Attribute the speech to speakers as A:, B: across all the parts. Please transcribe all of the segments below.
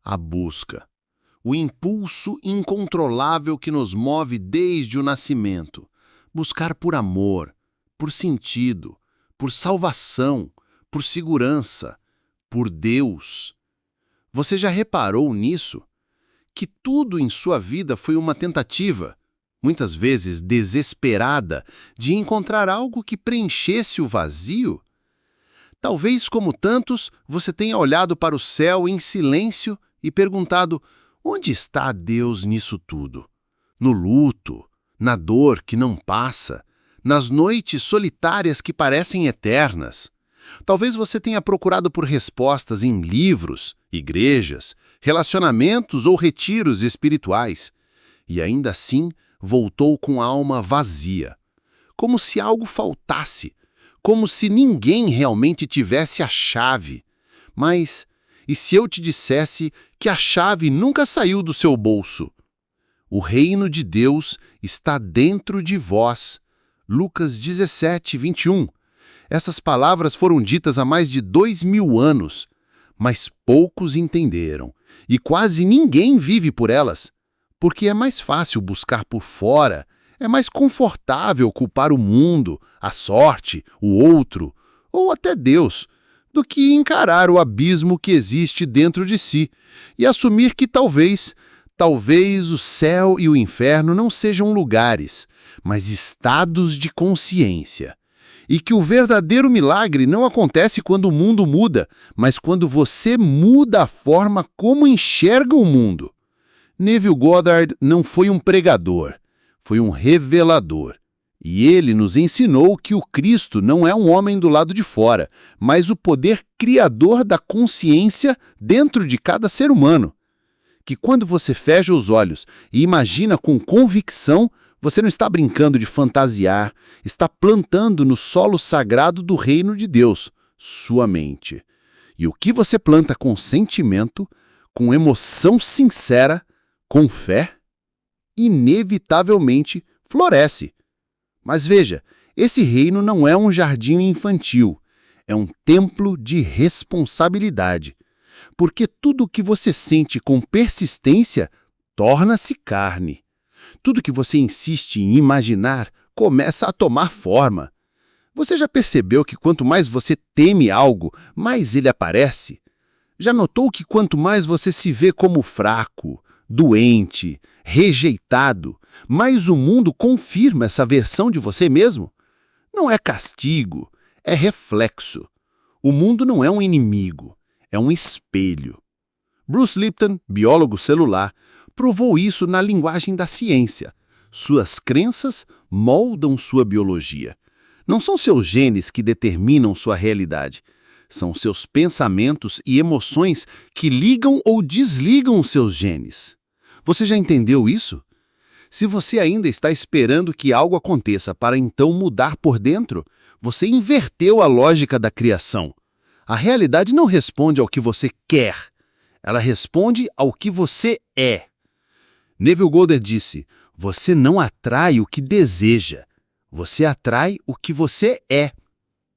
A: A busca, o impulso incontrolável que nos move desde o nascimento. Buscar por amor, por sentido, por salvação, por segurança, por Deus. Você já reparou nisso? Que tudo em sua vida foi uma tentativa, muitas vezes desesperada, de encontrar algo que preenchesse o vazio? Talvez, como tantos, você tenha olhado para o céu em silêncio e perguntado: onde está Deus nisso tudo? No luto, na dor que não passa, nas noites solitárias que parecem eternas. Talvez você tenha procurado por respostas em livros, igrejas, relacionamentos ou retiros espirituais, e ainda assim voltou com a alma vazia, como se algo faltasse, como se ninguém realmente tivesse a chave. Mas, e se eu te dissesse que a chave nunca saiu do seu bolso? O reino de Deus está dentro de vós. Lucas 17, 21. Essas palavras foram ditas há mais de 2000 anos, mas poucos entenderam, e quase ninguém vive por elas, porque é mais fácil buscar por fora, é mais confortável culpar o mundo, a sorte, o outro, ou até Deus, do que encarar o abismo que existe dentro de si e assumir que talvez o céu e o inferno não sejam lugares, mas estados de consciência. E que o verdadeiro milagre não acontece quando o mundo muda, mas quando você muda a forma como enxerga o mundo. Neville Goddard não foi um pregador, foi um revelador. E ele nos ensinou que o Cristo não é um homem do lado de fora, mas o poder criador da consciência dentro de cada ser humano. Que quando você fecha os olhos e imagina com convicção, você não está brincando de fantasiar, está plantando no solo sagrado do reino de Deus, sua mente. E o que você planta com sentimento, com emoção sincera, com fé, inevitavelmente floresce. Mas veja, esse reino não é um jardim infantil, é um templo de responsabilidade. Porque tudo o que você sente com persistência torna-se carne. Tudo que você insiste em imaginar começa a tomar forma. Você já percebeu que quanto mais você teme algo, mais ele aparece? Já notou que quanto mais você se vê como fraco, doente, rejeitado, mais o mundo confirma essa versão de você mesmo? Não é castigo, é reflexo. O mundo não é um inimigo, é um espelho. Bruce Lipton, biólogo celular, provou isso na linguagem da ciência. Suas crenças moldam sua biologia. Não são seus genes que determinam sua realidade. São seus pensamentos e emoções que ligam ou desligam os seus genes. Você já entendeu isso? Se você ainda está esperando que algo aconteça para então mudar por dentro, você inverteu a lógica da criação. A realidade não responde ao que você quer, ela responde ao que você é. Neville Goddard disse: você não atrai o que deseja, você atrai o que você é.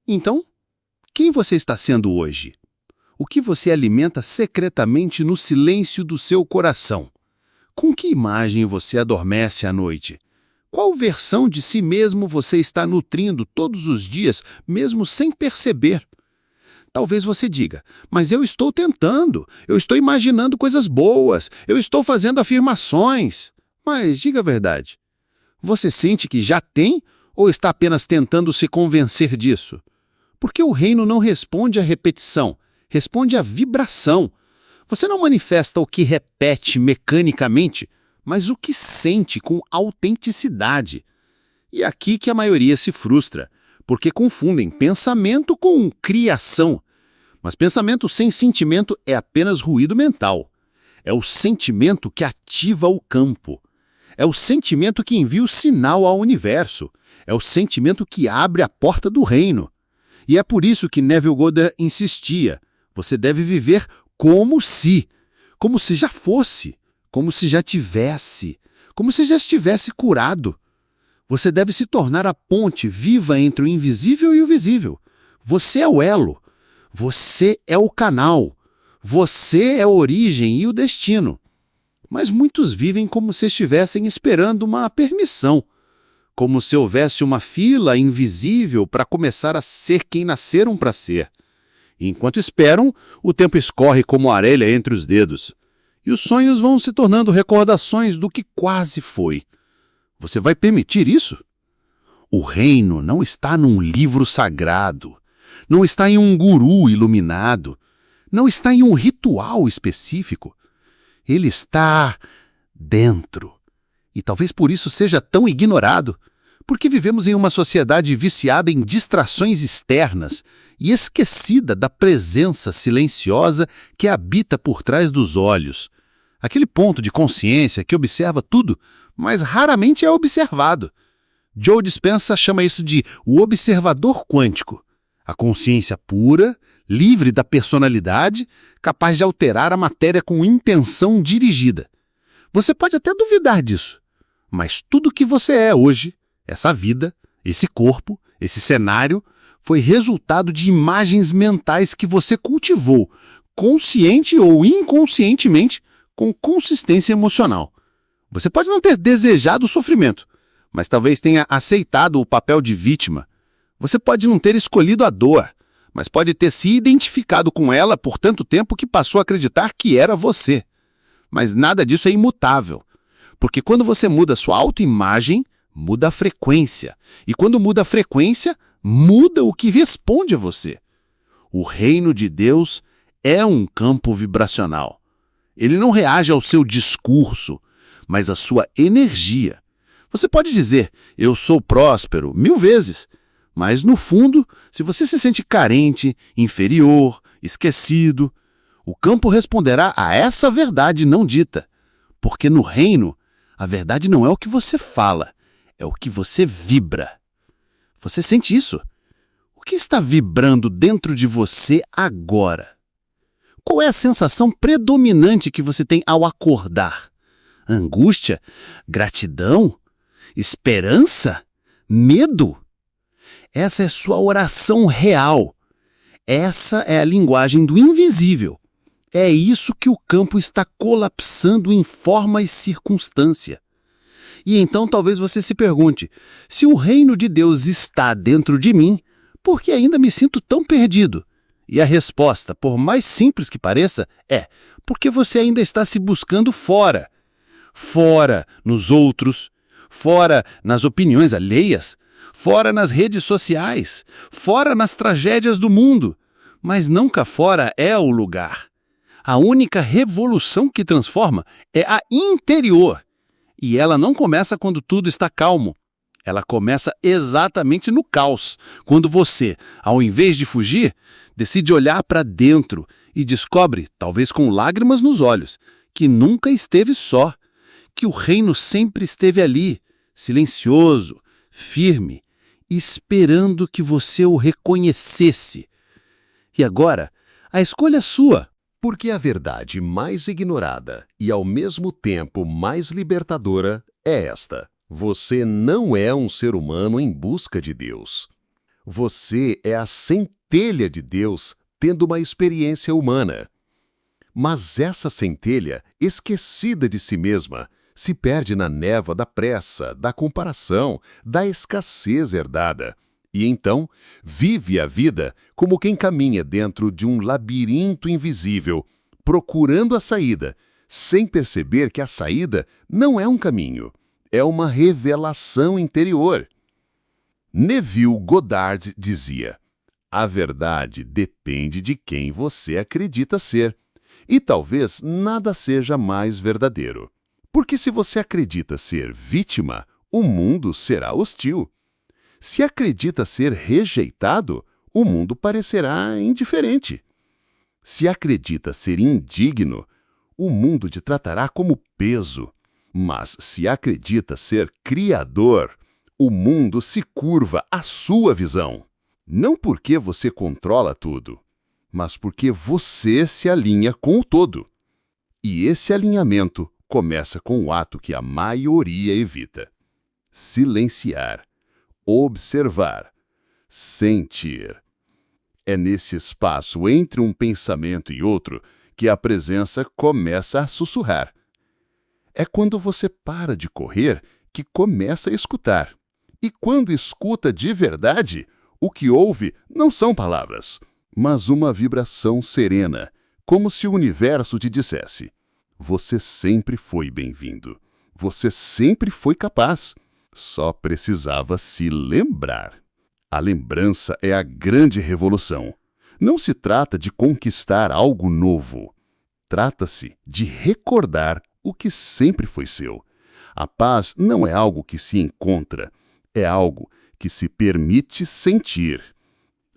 A: Então, quem você está sendo hoje? O que você alimenta secretamente no silêncio do seu coração? Com que imagem você adormece à noite? Qual versão de si mesmo você está nutrindo todos os dias, mesmo sem perceber? Talvez você diga: mas eu estou tentando, eu estou imaginando coisas boas, eu estou fazendo afirmações. Mas diga a verdade. Você sente que já tem ou está apenas tentando se convencer disso? Porque o reino não responde à repetição, responde à vibração. Você não manifesta o que repete mecanicamente, mas o que sente com autenticidade. E é aqui que a maioria se frustra, porque confundem pensamento com criação. Mas pensamento sem sentimento é apenas ruído mental. É o sentimento que ativa o campo. É o sentimento que envia o sinal ao universo. É o sentimento que abre a porta do reino. E é por isso que Neville Goddard insistia: você deve viver como se já fosse, como se já tivesse, como se já estivesse curado. Você deve se tornar a ponte viva entre o invisível e o visível. Você é o elo. Você é o canal. Você é a origem e o destino. Mas muitos vivem como se estivessem esperando uma permissão, como se houvesse uma fila invisível para começar a ser quem nasceram para ser. E enquanto esperam, o tempo escorre como areia entre os dedos. E os sonhos vão se tornando recordações do que quase foi. Você vai permitir isso? O reino não está num livro sagrado, não está em um guru iluminado, não está em um ritual específico. Ele está dentro. E talvez por isso seja tão ignorado, porque vivemos em uma sociedade viciada em distrações externas e esquecida da presença silenciosa que habita por trás dos olhos. Aquele ponto de consciência que observa tudo, mas raramente é observado. Joe Dispenza chama isso de o observador quântico. A consciência pura, livre da personalidade, capaz de alterar a matéria com intenção dirigida. Você pode até duvidar disso, mas tudo que você é hoje, essa vida, esse corpo, esse cenário, foi resultado de imagens mentais que você cultivou, consciente ou inconscientemente, com consistência emocional. Você pode não ter desejado o sofrimento, mas talvez tenha aceitado o papel de vítima. Você pode não ter escolhido a dor, mas pode ter se identificado com ela por tanto tempo que passou a acreditar que era você. Mas nada disso é imutável, porque quando você muda sua autoimagem, muda a frequência. E quando muda a frequência, muda o que responde a você. O reino de Deus é um campo vibracional. Ele não reage ao seu discurso, mas à sua energia. Você pode dizer, eu sou próspero, 1000 vezes, mas no fundo, se você se sente carente, inferior, esquecido, o campo responderá a essa verdade não dita. Porque no reino, a verdade não é o que você fala, é o que você vibra. Você sente isso? O que está vibrando dentro de você agora? Qual é a sensação predominante que você tem ao acordar? Angústia? Gratidão? Esperança? Medo? Essa é sua oração real. Essa é a linguagem do invisível. É isso que o campo está colapsando em forma e circunstância. E então talvez você se pergunte, se o reino de Deus está dentro de mim, por que ainda me sinto tão perdido? E a resposta, por mais simples que pareça, é porque você ainda está se buscando fora. Fora nos outros, fora nas opiniões alheias, fora nas redes sociais, fora nas tragédias do mundo. Mas nunca fora é o lugar. A única revolução que transforma é a interior. E ela não começa quando tudo está calmo. Ela começa exatamente no caos, quando você, ao invés de fugir, decide olhar para dentro e descobre, talvez com lágrimas nos olhos, que nunca esteve só, que o reino sempre esteve ali, silencioso, firme, esperando que você o reconhecesse. E agora, a escolha é sua.
B: Porque a verdade mais ignorada e ao mesmo tempo mais libertadora é esta: você não é um ser humano em busca de Deus. Você é a centelha de Deus tendo uma experiência humana. Mas essa centelha, esquecida de si mesma, se perde na névoa da pressa, da comparação, da escassez herdada. E então vive a vida como quem caminha dentro de um labirinto invisível, procurando a saída, sem perceber que a saída não é um caminho, é uma revelação interior. Neville Goddard dizia: a verdade depende de quem você acredita ser. E talvez nada seja mais verdadeiro. Porque se você acredita ser vítima, o mundo será hostil. Se acredita ser rejeitado, o mundo parecerá indiferente. Se acredita ser indigno, o mundo te tratará como peso. Mas se acredita ser criador, o mundo se curva à sua visão. Não porque você controla tudo, mas porque você se alinha com o todo. E esse alinhamento começa com o ato que a maioria evita: silenciar. Observar, sentir. É nesse espaço entre um pensamento e outro
A: que a presença começa a sussurrar. É quando você para de correr que começa a escutar. E quando escuta de verdade, o que ouve não são palavras, mas uma vibração serena, como se o universo te dissesse: você sempre foi bem-vindo. Você sempre foi capaz. Só precisava se lembrar. A lembrança é a grande revolução. Não se trata de conquistar algo novo. Trata-se de recordar o que sempre foi seu. A paz não é algo que se encontra, é algo que se permite sentir.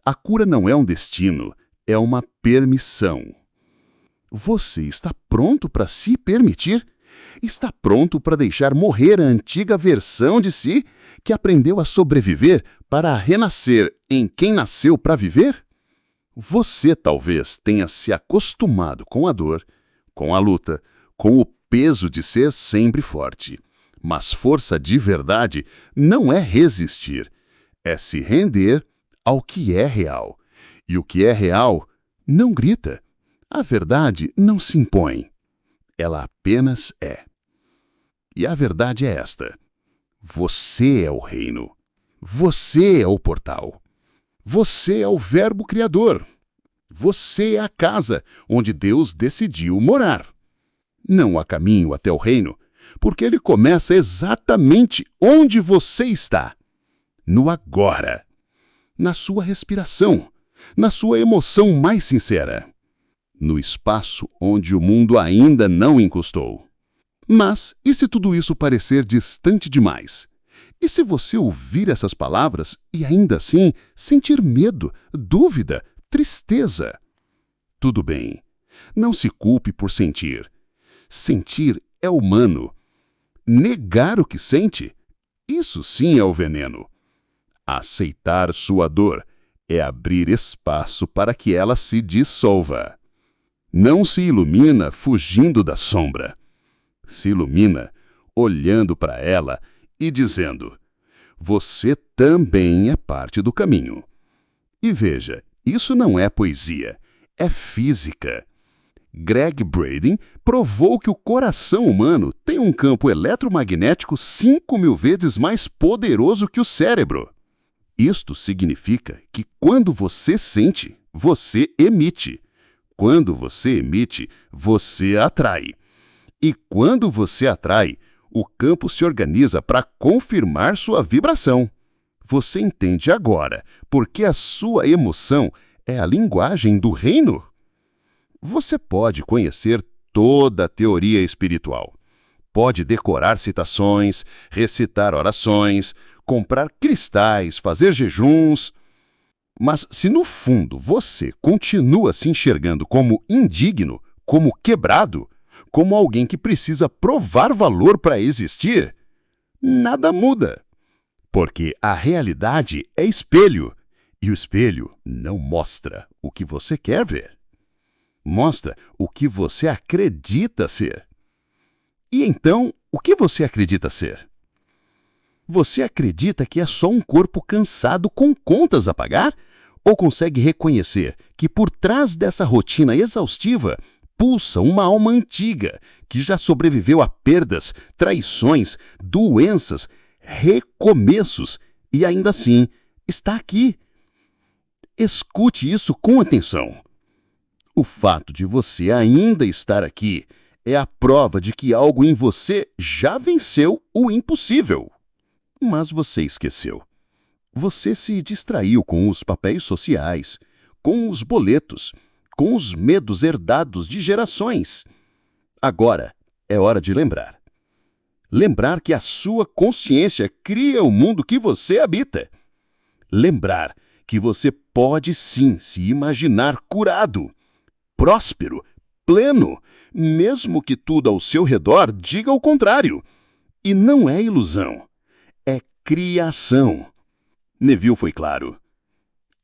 A: A cura não é um destino, é uma permissão. Você está pronto para se permitir? Está pronto para deixar morrer a antiga versão de si que aprendeu a sobreviver para renascer em quem nasceu para viver? Você talvez tenha se acostumado com a dor, com a luta, com o peso de ser sempre forte. Mas força de verdade não é resistir, é se render ao que é real. E o que é real não grita. A verdade não se impõe. Ela apenas é. E a verdade é esta: você é o reino. Você é o portal. Você é o Verbo Criador. Você é a casa onde Deus decidiu morar. Não há caminho até o reino, porque ele começa exatamente onde você está. No agora. Na sua respiração. Na sua emoção mais sincera. No espaço onde o mundo ainda não encostou. Mas, e se tudo isso parecer distante demais? E se você ouvir essas palavras e ainda assim sentir medo, dúvida, tristeza? Tudo bem. Não se culpe por sentir. Sentir é humano. Negar o que sente, isso sim é o veneno. Aceitar sua dor é abrir espaço para que ela se dissolva. Não se ilumina fugindo da sombra. Se ilumina olhando para ela e dizendo: você também é parte do caminho. E veja, isso não é poesia, é física. Greg Braden provou que o coração humano tem um campo eletromagnético 5.000 vezes mais poderoso que o cérebro. Isto significa que quando você sente, você emite. Quando você emite, você atrai. E quando você atrai, o campo se organiza para confirmar sua vibração. Você entende agora porque a sua emoção é a linguagem do reino? Você pode conhecer toda a teoria espiritual. Pode decorar citações, recitar orações, comprar cristais, fazer jejuns. Mas se no fundo você continua se enxergando como indigno, como quebrado, como alguém que precisa provar valor para existir, nada muda. Porque a realidade é espelho, e o espelho não mostra o que você quer ver. Mostra o que você acredita ser. E então, o que você acredita ser? Você acredita que é só um corpo cansado com contas a pagar? Ou consegue reconhecer que por trás dessa rotina exaustiva pulsa uma alma antiga que já sobreviveu a perdas, traições, doenças, recomeços e ainda assim está aqui? Escute isso com atenção. O fato de você ainda estar aqui é a prova de que algo em você já venceu o impossível. Mas você esqueceu. Você se distraiu com os papéis sociais, com os boletos, com os medos herdados de gerações. Agora é hora de lembrar. Lembrar que a sua consciência cria o mundo que você habita. Lembrar que você pode sim se imaginar curado, próspero, pleno, mesmo que tudo ao seu redor diga o contrário. E não é ilusão, é criação. Neville foi claro.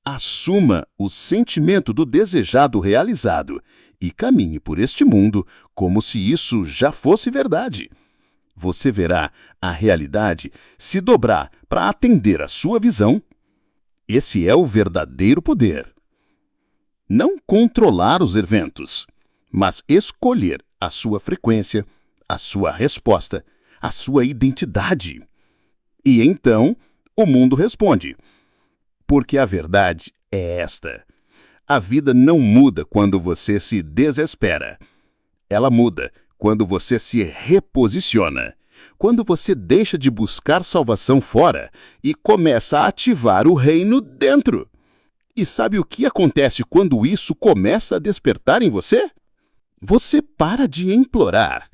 A: Assuma o sentimento do desejado realizado e caminhe por este mundo como se isso já fosse verdade. Você verá a realidade se dobrar para atender a sua visão. Esse é o verdadeiro poder. Não controlar os eventos,
C: mas escolher a sua frequência, a sua resposta, a sua identidade. E então, o mundo responde. Porque a verdade é esta: a vida não muda quando você se desespera. Ela muda quando você se reposiciona, quando você deixa de buscar salvação fora e começa a ativar o reino dentro. E sabe o que acontece quando isso começa a despertar em você? Você para de implorar,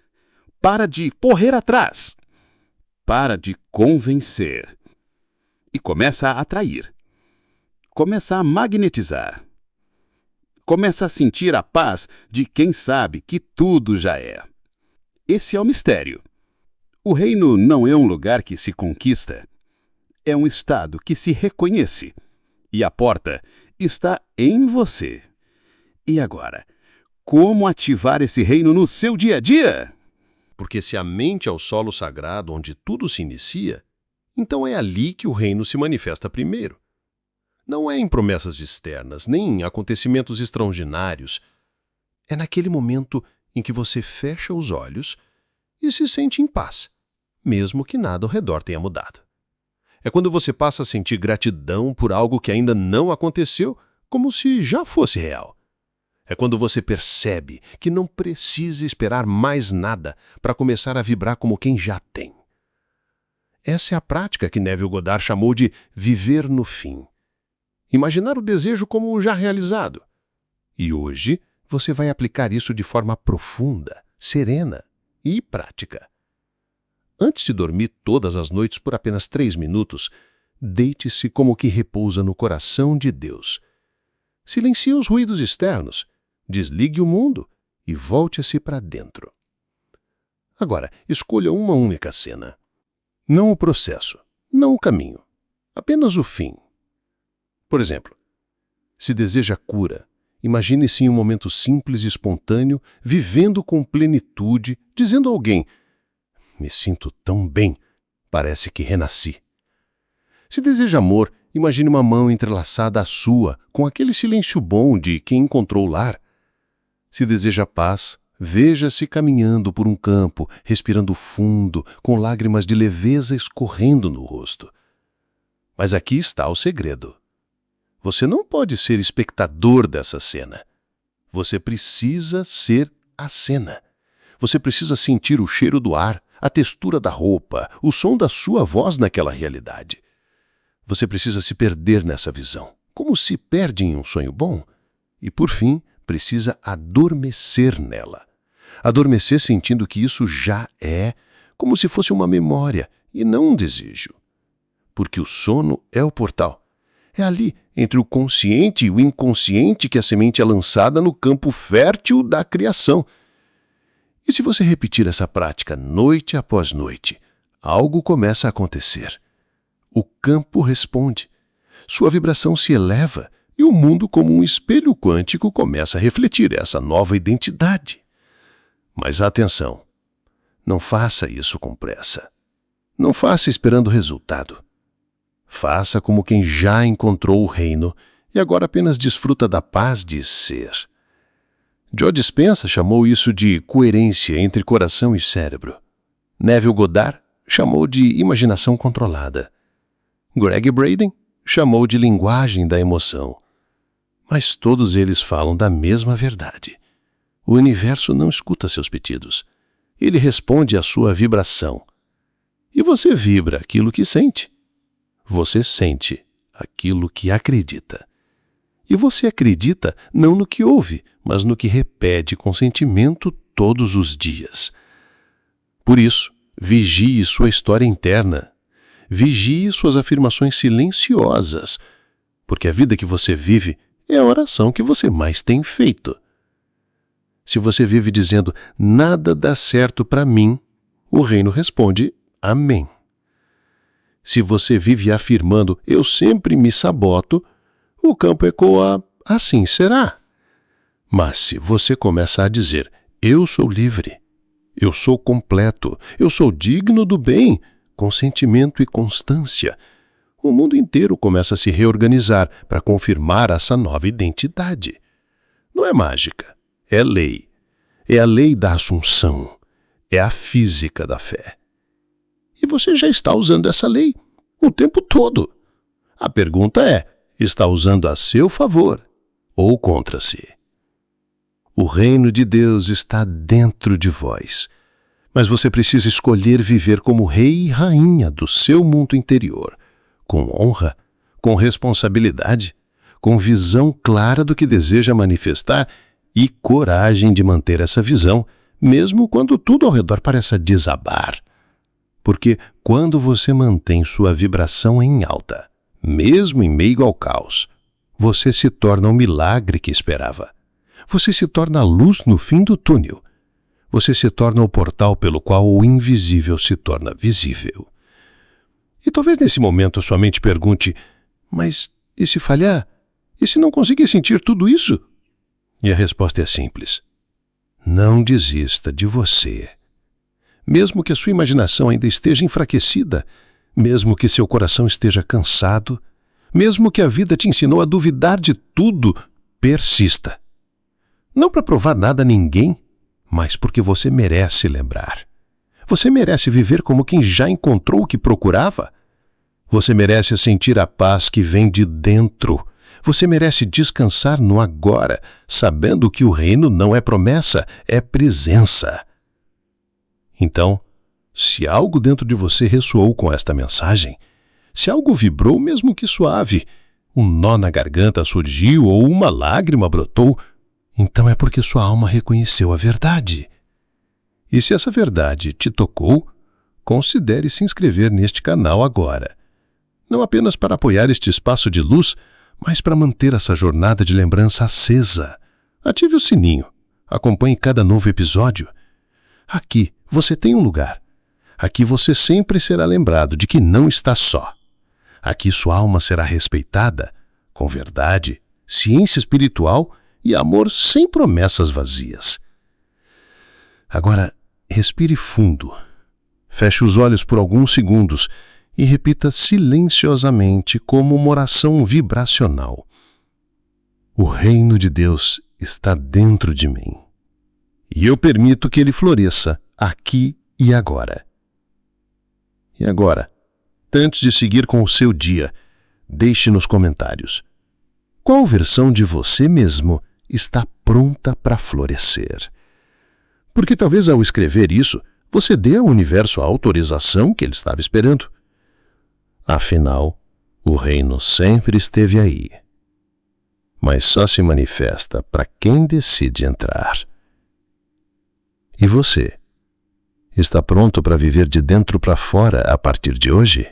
C: para de correr atrás, para de convencer e começa a atrair. Começa a magnetizar. Começa a sentir a paz de quem sabe que tudo já é. Esse é o mistério. O reino não é um lugar que se conquista. É um estado que se reconhece. E a porta está em você. E agora, como ativar esse reino no seu dia a dia?
B: Porque se a mente é o solo sagrado onde tudo se inicia, então é ali que o reino se manifesta primeiro. Não é em promessas externas, nem em acontecimentos extraordinários. É naquele momento em que você fecha os olhos e se sente em paz, mesmo que nada ao redor tenha mudado. É quando você passa a sentir gratidão por algo que ainda não aconteceu, como se já fosse real. É quando você percebe que não precisa esperar mais nada para começar a vibrar como quem já tem. Essa é a prática que Neville Goddard chamou de viver no fim. Imaginar o desejo como já realizado. E hoje você vai aplicar isso de forma profunda, serena e prática. Antes de dormir todas as noites por apenas 3 minutos, deite-se como que repousa no coração de Deus. Silencie os ruídos externos, desligue o mundo e volte-se para dentro. Agora, escolha uma única cena. Não o processo, não o caminho, apenas o fim. Por exemplo, se deseja cura, imagine-se em um momento simples e espontâneo, vivendo com plenitude, dizendo a alguém: "Me sinto tão bem, parece que renasci." Se deseja amor, imagine uma mão entrelaçada à sua, com aquele silêncio bom de quem encontrou o lar. Se deseja paz, veja-se caminhando por um campo, respirando fundo, com lágrimas de leveza escorrendo no rosto. Mas aqui está o segredo. Você não pode ser espectador dessa cena. Você precisa ser a cena. Você precisa sentir o cheiro do ar, a textura da roupa, o som da sua voz naquela realidade. Você precisa se perder nessa visão, como se perde em um sonho bom. E, por fim, precisa adormecer nela. Adormecer sentindo que isso já é, como se fosse uma memória e não um desejo. Porque o sono é o portal. É ali, entre o consciente e o inconsciente, que a semente é lançada no campo fértil da criação. E se você repetir essa prática noite após noite, algo começa a acontecer. O campo responde. Sua vibração se eleva e o mundo, como um espelho quântico, começa a refletir essa nova identidade. Mas atenção, não faça isso com pressa. Não faça esperando resultado. Faça como quem já encontrou o reino e agora apenas desfruta da paz de ser. Joe Dispenza chamou isso de coerência entre coração e cérebro. Neville Goddard chamou de imaginação controlada. Greg Braden chamou de linguagem da emoção. Mas todos eles falam da mesma verdade. O universo não escuta seus pedidos. Ele responde à sua vibração. E você vibra aquilo que sente. Você sente aquilo que acredita. E você acredita não no que ouve, mas no que repete com sentimento todos os dias. Por isso, vigie sua história interna. Vigie suas afirmações silenciosas, porque a vida que você vive é a oração que você mais tem feito. Se você vive dizendo, nada dá certo para mim, o reino responde, amém. Se você vive afirmando, eu sempre me saboto, o campo ecoa, assim será. Mas se você começa a dizer, eu sou livre, eu sou completo, eu sou digno do bem, com sentimento e constância, o mundo inteiro começa a se reorganizar para confirmar essa nova identidade. Não é mágica, é lei.
C: É a lei da assunção. É a física da fé. E você já está usando essa lei o tempo todo. A pergunta é, está usando a seu favor ou contra si? O reino de Deus está dentro de vós, mas você precisa escolher viver como rei e rainha do seu mundo interior, com honra, com responsabilidade, com visão clara do que deseja manifestar e coragem de manter essa visão, mesmo quando tudo ao redor pareça desabar. Porque quando você mantém sua vibração em alta, mesmo em meio ao caos, você se torna o milagre que esperava. Você se torna a luz no fim do túnel. Você se torna o portal pelo qual o invisível se torna visível. E talvez nesse momento sua mente pergunte, mas e se falhar? E se não conseguir sentir tudo isso? E a resposta é simples. Não desista de você. Mesmo que a sua imaginação ainda esteja enfraquecida, mesmo que seu coração esteja cansado, mesmo que a vida te ensinou a duvidar de tudo, persista. Não para provar nada a ninguém, mas porque você merece lembrar. Você merece viver como quem já encontrou o que procurava. Você merece sentir a paz que vem de dentro. Você merece descansar no agora, sabendo que o reino não é promessa, é presença. Então, se algo dentro de você ressoou com esta mensagem, se algo vibrou mesmo que suave, um nó na garganta surgiu ou uma lágrima brotou, então é porque sua alma reconheceu a verdade. E se essa verdade te tocou, considere se inscrever neste canal agora. Não apenas para apoiar este espaço de luz, mas para manter essa jornada de lembrança acesa. Ative o sininho. Acompanhe cada novo episódio. Aqui você tem um lugar. Aqui você sempre será lembrado de que não está só. Aqui sua alma será respeitada, com verdade, ciência espiritual e amor sem promessas vazias. Agora, respire fundo. Feche os olhos por alguns segundos e repita silenciosamente como uma oração vibracional. O reino de Deus está dentro de mim. E eu permito que ele floresça aqui e agora. E agora, antes de seguir com o seu dia, deixe nos comentários. Qual versão de você mesmo está pronta para florescer? Porque talvez ao escrever isso, você dê ao universo a autorização que ele estava esperando. Afinal, o reino sempre esteve aí. Mas só se manifesta para quem decide entrar. E você? Está pronto para viver de dentro para fora a partir de hoje?